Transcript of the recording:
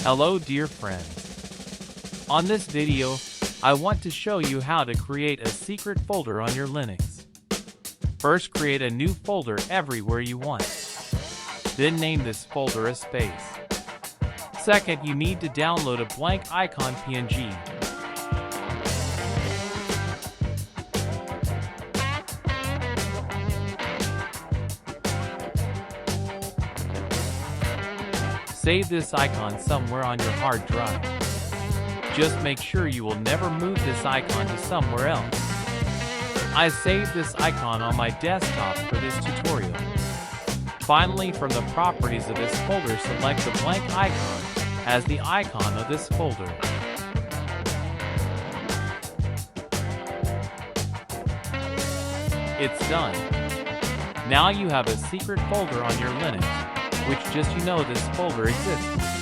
Hello dear friends. On this video, I want to show you how to create a secret folder on your Linux. First, create a new folder everywhere you want. Then name this folder a space. Second, you need to download a blank icon PNG. Save this icon somewhere on your hard drive. Just make sure you will never move this icon to somewhere else. I saved this icon on my desktop for this tutorial. Finally, from the properties of this folder, select the blank icon as the icon of this folder. It's done. Now you have a secret folder on your Linux, which just you know this folder exists.